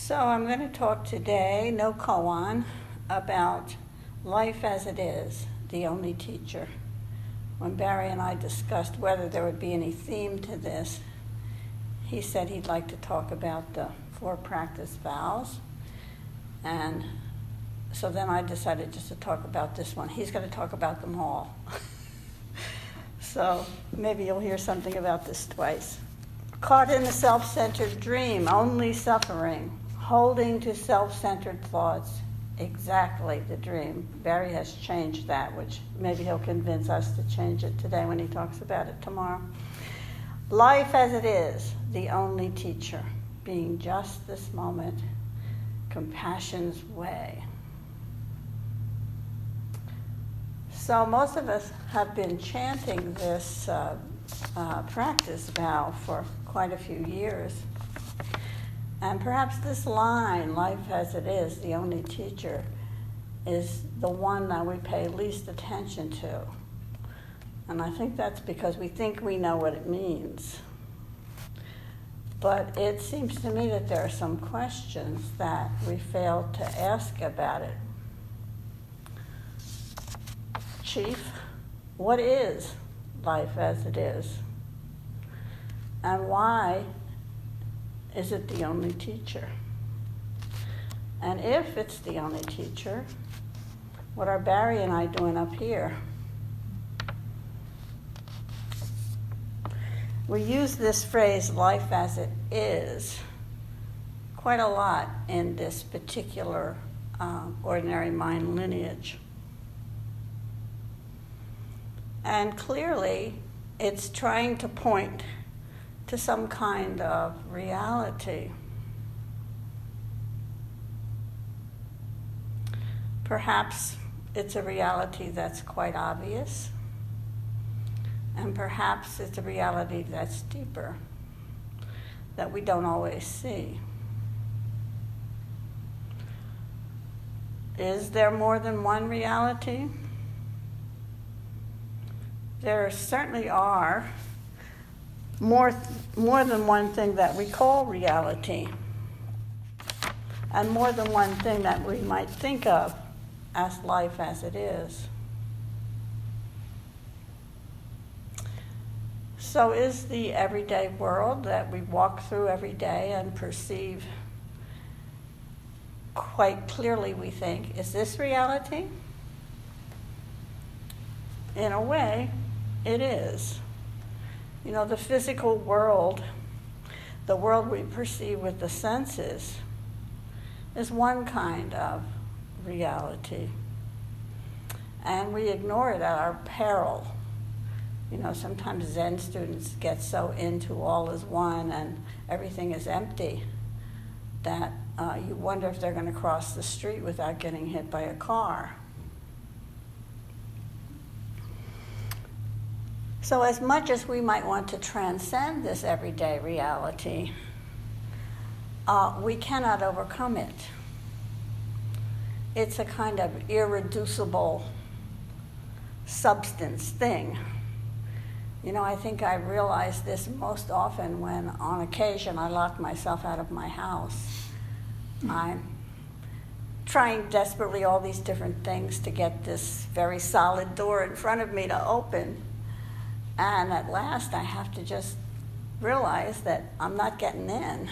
So I'm going to talk today, no koan, about life as it is, the only teacher. When Barry and I discussed whether there would be any theme to this, he said he'd like to talk about the 4 practice vows. And so then I decided just to talk about this one. He's going to talk about them all. So maybe you'll hear something about this twice. Caught in the self-centered dream, only suffering, holding to self-centered thoughts, exactly the dream. Barry has changed that, which maybe he'll convince us to change it today when he talks about it tomorrow. Life as it is, the only teacher, being just this moment, compassion's way. So most of us have been chanting this practice vow for quite a few years. And perhaps this line, life as it is, the only teacher, is the one that we pay least attention to. And I think that's because we think we know what it means. But it seems to me that there are some questions that we fail to ask about it. Chief, what is life as it is? And why is it the only teacher? And if it's the only teacher, what are Barry and I doing up here? We use this phrase, life as it is, quite a lot in this particular ordinary mind lineage. And clearly, it's trying to point to some kind of reality. Perhaps it's a reality that's quite obvious, and perhaps it's a reality that's deeper, that we don't always see. Is there more than one reality? There certainly are more than one thing that we call reality, and more than one thing that we might think of as life as it is. So is the everyday world that we walk through every day and perceive quite clearly, we think, is this reality? In a way, it is. You know, the physical world, the world we perceive with the senses, is one kind of reality. And we ignore it at our peril. You know, sometimes Zen students get so into all is one and everything is empty that you wonder if they're going to cross the street without getting hit by a car. So as much as we might want to transcend this everyday reality, we cannot overcome it. It's a kind of irreducible substance thing. You know, I think I realize this most often when, on occasion, I lock myself out of my house. I'm trying desperately all these different things to get this very solid door in front of me to open. And at last, I have to just realize that I'm not getting in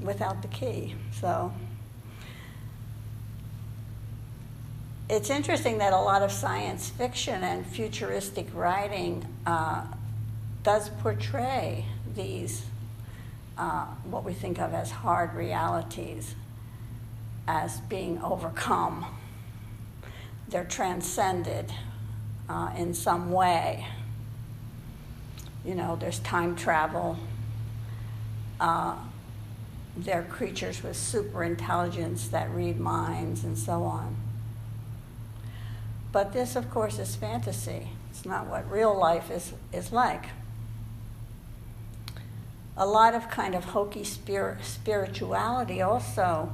without the key. So it's interesting that a lot of science fiction and futuristic writing does portray these, what we think of as hard realities, as being overcome. They're transcended in some way. You know, there's time travel. There are creatures with super intelligence that read minds and so on. But this, of course, is fantasy. It's not what real life is like. A lot of kind of hokey spirituality also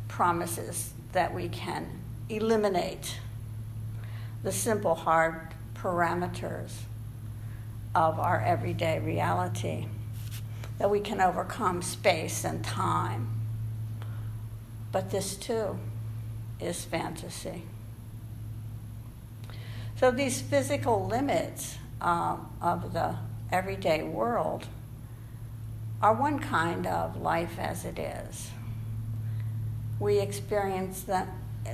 promises that we can eliminate the simple, hard parameters of our everyday reality. that we can overcome space and time. But this too is fantasy. So these physical limits of the everyday world are one kind of life as it is. We experience them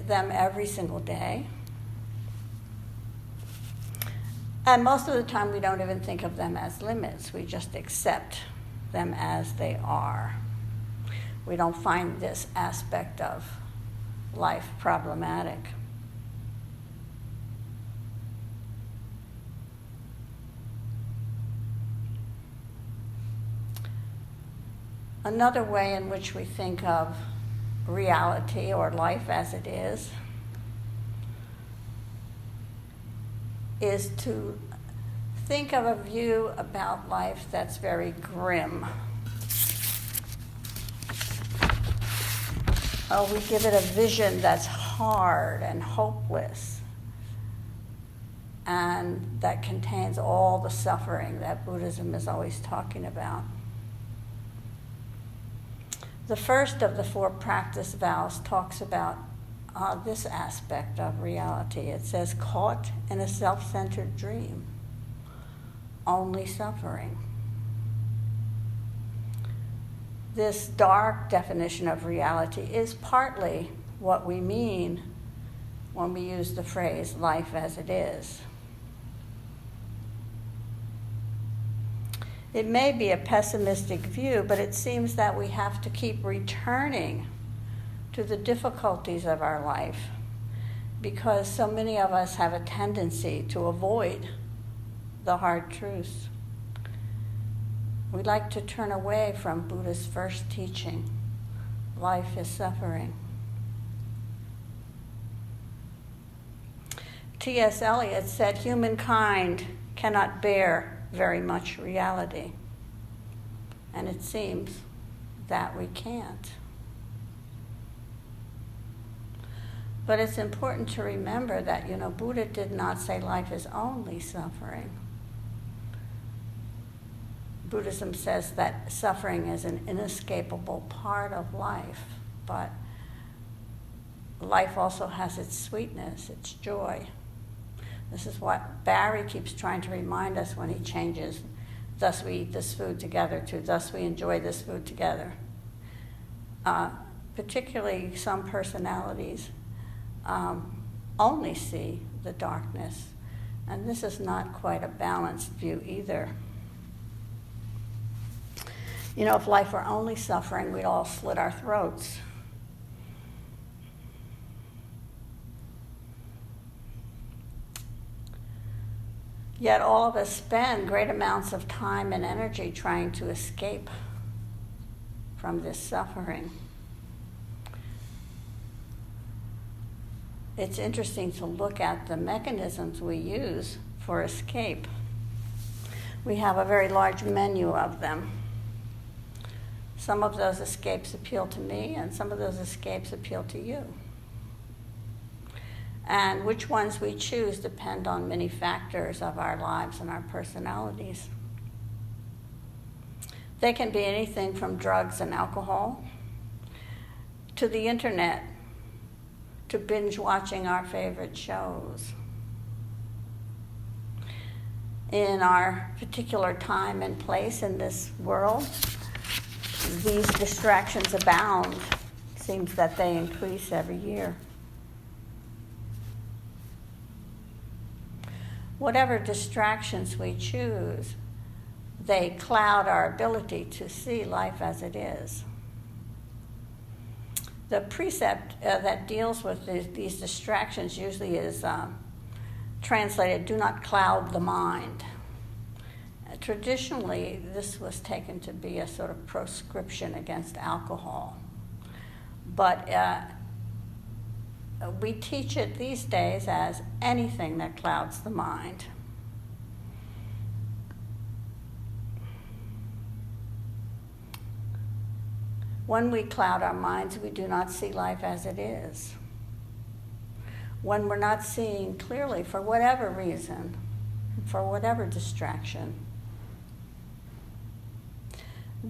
every single day. And most of the time we don't even think of them as limits. We just accept them as they are. We don't find this aspect of life problematic. Another way in which we think of reality or life as it is to think of a view about life that's very grim. We give it a vision that's hard and hopeless and that contains all the suffering that Buddhism is always talking about. The first of the 4 practice vows talks about this aspect of reality. It says, caught in a self-centered dream, only suffering. This dark definition of reality is partly what we mean when we use the phrase life as it is. It may be a pessimistic view, but it seems that we have to keep returning to the difficulties of our life because so many of us have a tendency to avoid the hard truths. We like to turn away from Buddha's first teaching, life is suffering. T.S. Eliot said, humankind cannot bear very much reality. And it seems that we can't. But it's important to remember that, Buddha did not say life is only suffering. Buddhism says that suffering is an inescapable part of life, but life also has its sweetness, its joy. This is what Barry keeps trying to remind us when he changes, thus we eat this food together, to thus we enjoy this food together. Particularly some personalities only see the darkness, and this is not quite a balanced view either. If life were only suffering, we'd all slit our throats. Yet all of us spend great amounts of time and energy trying to escape from this suffering. It's interesting to look at the mechanisms we use for escape. We have a very large menu of them. Some of those escapes appeal to me, and some of those escapes appeal to you. And which ones we choose depend on many factors of our lives and our personalities. They can be anything from drugs and alcohol, to the internet, to binge watching our favorite shows. In our particular time and place in this world, these distractions abound. It seems that they increase every year. Whatever distractions we choose, they cloud our ability to see life as it is. The precept that deals with these distractions usually is translated, do not cloud the mind. Traditionally, this was taken to be a sort of proscription against alcohol. But we teach it these days as anything that clouds the mind. When we cloud our minds, we do not see life as it is. When we're not seeing clearly, for whatever reason, for whatever distraction,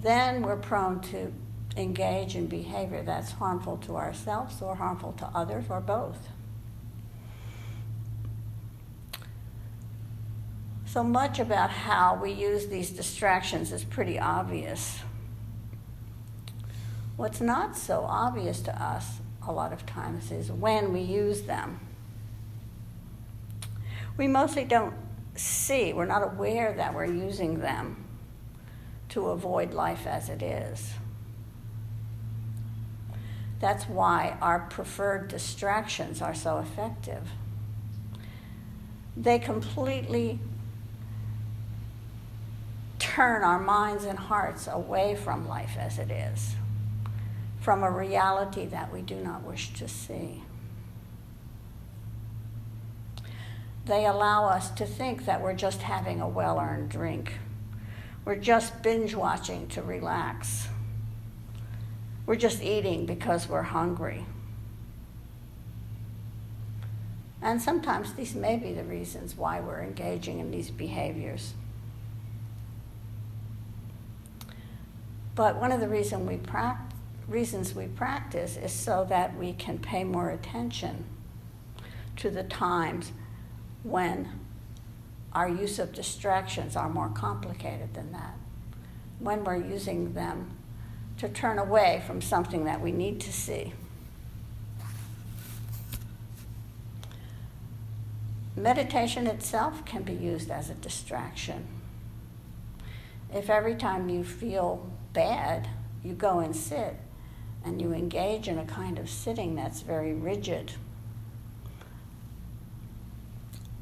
then we're prone to engage in behavior that's harmful to ourselves or harmful to others or both. So much about how we use these distractions is pretty obvious. What's not so obvious to us a lot of times is when we use them. We mostly don't see, we're not aware that we're using them to avoid life as it is. That's why our preferred distractions are so effective. They completely turn our minds and hearts away from life as it is, from a reality that we do not wish to see. They allow us to think that we're just having a well-earned drink. We're just binge-watching to relax. We're just eating because we're hungry. And sometimes these may be the reasons why we're engaging in these behaviors. But one of the reasons we practice is so that we can pay more attention to the times when our use of distractions are more complicated than that, when we're using them to turn away from something that we need to see. Meditation itself can be used as a distraction. If every time you feel bad, you go and sit and you engage in a kind of sitting that's very rigid,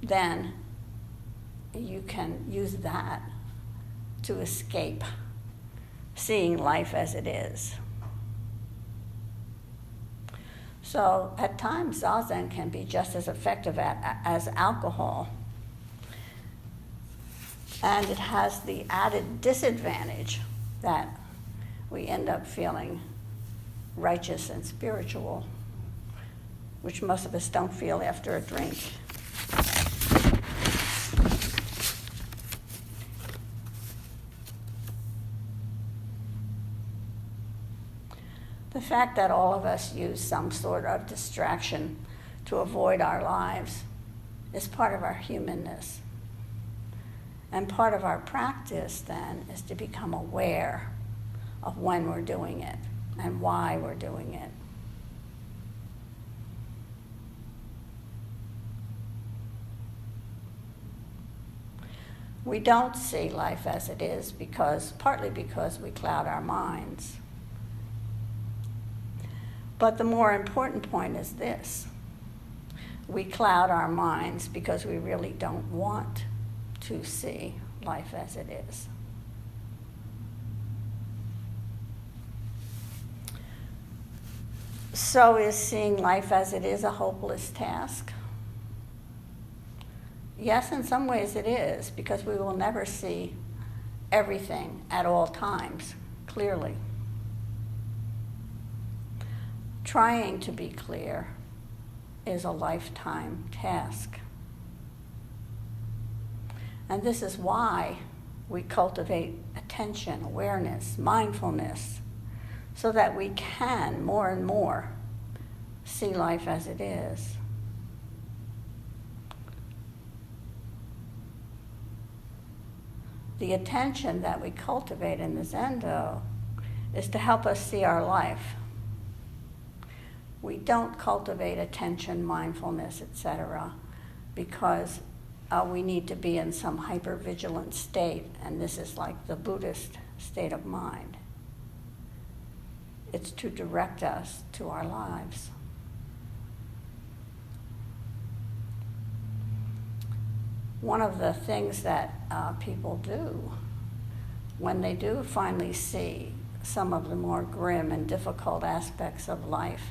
then you can use that to escape seeing life as it is. So at times, Zazen can be just as effective as alcohol. And it has the added disadvantage that we end up feeling righteous and spiritual, which most of us don't feel after a drink. The fact that all of us use some sort of distraction to avoid our lives is part of our humanness. And part of our practice, then, is to become aware of when we're doing it and why we're doing it. We don't see life as it is partly because we cloud our minds. But the more important point is this. We cloud our minds because we really don't want to see life as it is. So is seeing life as it is a hopeless task? Yes, in some ways it is, because we will never see everything at all times clearly. Trying to be clear is a lifetime task. And this is why we cultivate attention, awareness, mindfulness, so that we can more and more see life as it is. The attention that we cultivate in the Zendo is to help us see our life. We don't cultivate attention, mindfulness, etc., because we need to be in some hyper-vigilant state, and this is like the Buddhist state of mind. It's to direct us to our lives. One of the things that people do when they do finally see some of the more grim and difficult aspects of life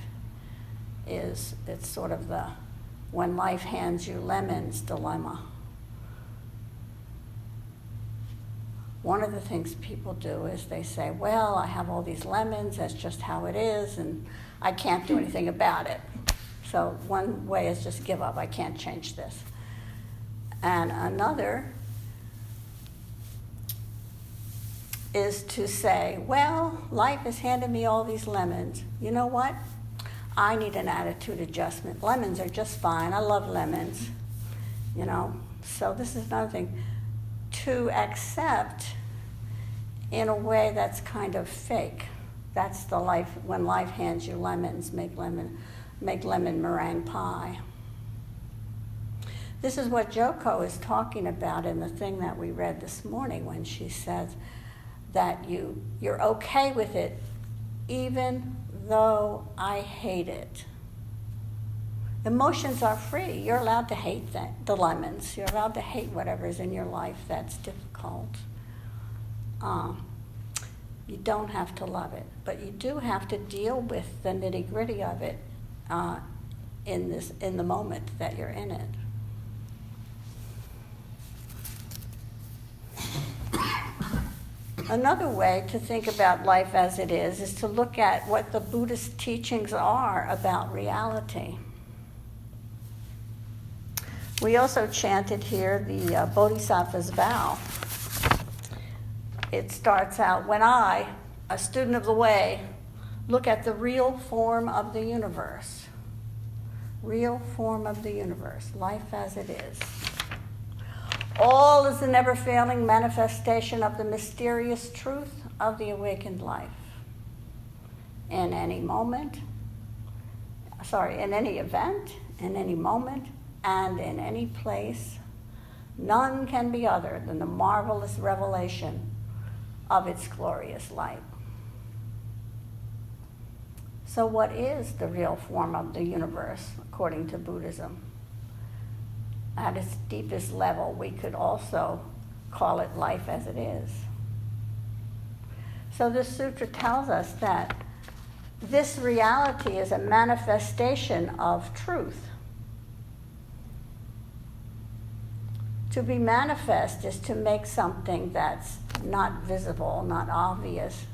is it's sort of the when life hands you lemons dilemma. One of the things people do is they say, well, I have all these lemons, that's just how it is, and I can't do anything about it. So one way is just give up, I can't change this. And another is to say, well, life has handed me all these lemons. You know what? I need an attitude adjustment. Lemons are just fine. I love lemons. So this is another thing. To accept in a way that's kind of fake. That's the life, when life hands you lemons, make lemon meringue pie. This is what Joko is talking about in the thing that we read this morning when she says that you're okay with it even though I hate it. Emotions are free. You're allowed to hate the lemons. You're allowed to hate whatever's in your life that's difficult. You don't have to love it, but you do have to deal with the nitty-gritty of it in the moment that you're in it. Another way to think about life as it is to look at what the Buddhist teachings are about reality. We also chanted here the Bodhisattvas Vow. It starts out, when I, a student of the way, look at the real form of the universe. Real form of the universe, life as it is. All is the never-failing manifestation of the mysterious truth of the awakened life. In any event, in any moment, and in any place, none can be other than the marvelous revelation of its glorious light. So what is the real form of the universe, according to Buddhism? At its deepest level, we could also call it life as it is. So this sutra tells us that this reality is a manifestation of truth. To be manifest is to make something that's not visible, not obvious,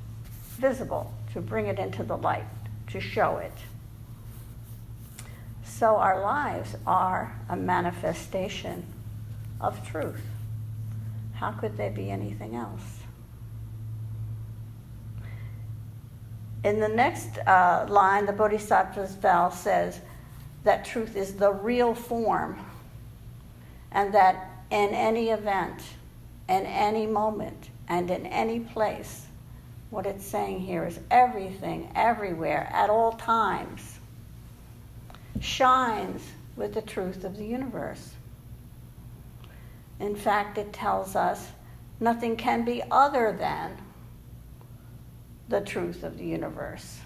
visible, to bring it into the light, to show it. So our lives are a manifestation of truth. How could they be anything else? In the next line, the Bodhisattvas Vow says that truth is the real form, and that in any event, in any moment, and in any place, what it's saying here is everything, everywhere, at all times, shines with the truth of the universe. In fact, it tells us nothing can be other than the truth of the universe.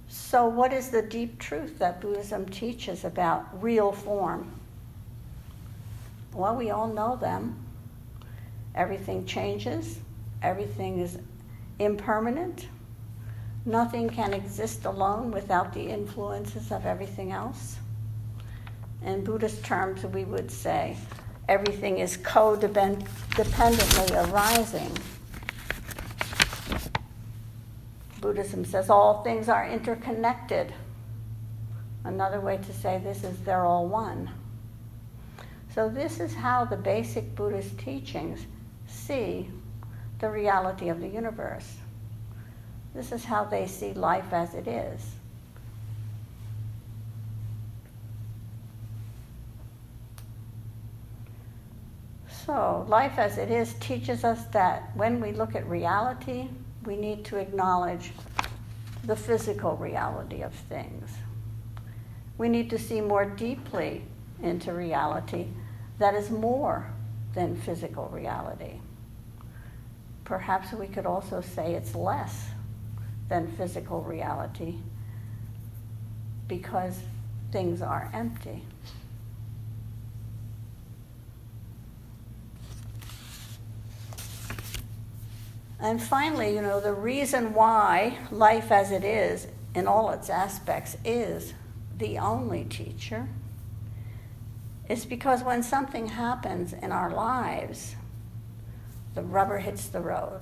So what is the deep truth that Buddhism teaches about real form? Well, we all know them. Everything changes. Everything is impermanent. Nothing can exist alone without the influences of everything else. In Buddhist terms, we would say everything is codependently arising. Buddhism says all things are interconnected. Another way to say this is they're all one. So this is how the basic Buddhist teachings see the reality of the universe. This is how they see life as it is. So, life as it is teaches us that when we look at reality, we need to acknowledge the physical reality of things. We need to see more deeply into reality that is more than physical reality. Perhaps we could also say it's less than physical reality because things are empty. And finally, the reason why life as it is in all its aspects is the only teacher is because when something happens in our lives, the rubber hits the road.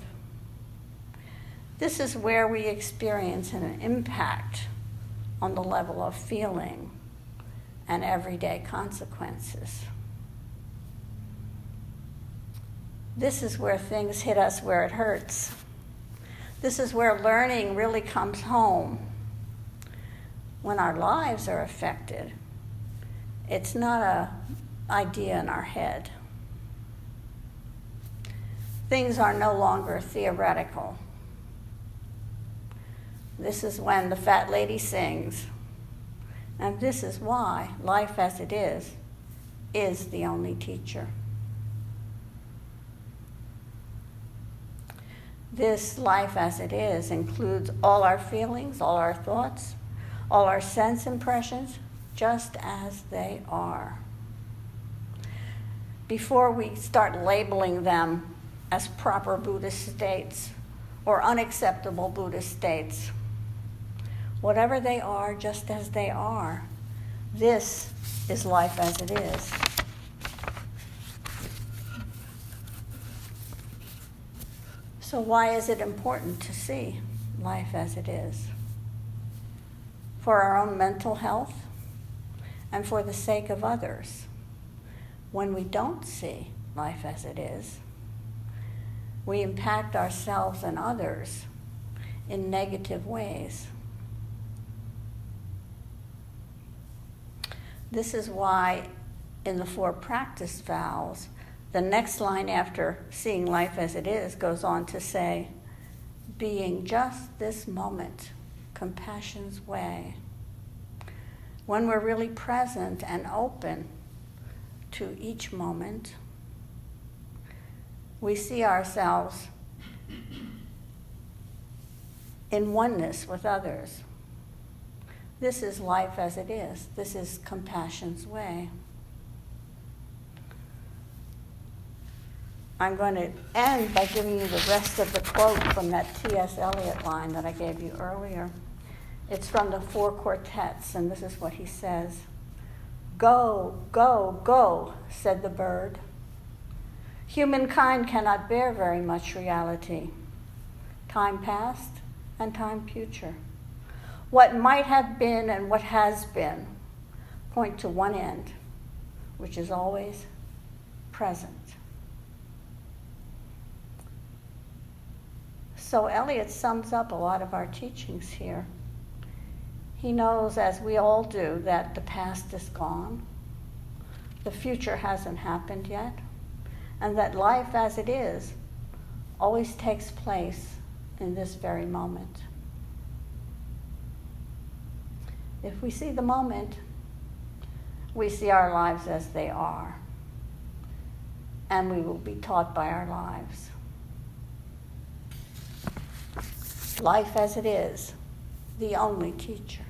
This is where we experience an impact on the level of feeling and everyday consequences. This is where things hit us where it hurts. This is where learning really comes home. When our lives are affected, it's not an idea in our head. Things are no longer theoretical. This is when the fat lady sings. And this is why life as it is the only teacher. This life as it is includes all our feelings, all our thoughts, all our sense impressions, just as they are. Before we start labeling them as proper Buddhist states or unacceptable Buddhist states, whatever they are, just as they are, this is life as it is. So why is it important to see life as it is? For our own mental health and for the sake of others. When we don't see life as it is, we impact ourselves and others in negative ways. This is why in the 4 practice vows, the next line after seeing life as it is goes on to say, being just this moment, compassion's way. When we're really present and open to each moment, we see ourselves in oneness with others. This is life as it is. This is compassion's way. I'm going to end by giving you the rest of the quote from that T.S. Eliot line that I gave you earlier. It's from the 4 quartets, and this is what he says. Go, go, go, said the bird. Humankind cannot bear very much reality. Time past and time future. What might have been and what has been point to one end, which is always present. So Eliot sums up a lot of our teachings here. He knows, as we all do, that the past is gone, the future hasn't happened yet, and that life as it is always takes place in this very moment. If we see the moment, we see our lives as they are, and we will be taught by our lives. Life as it is, the only teacher.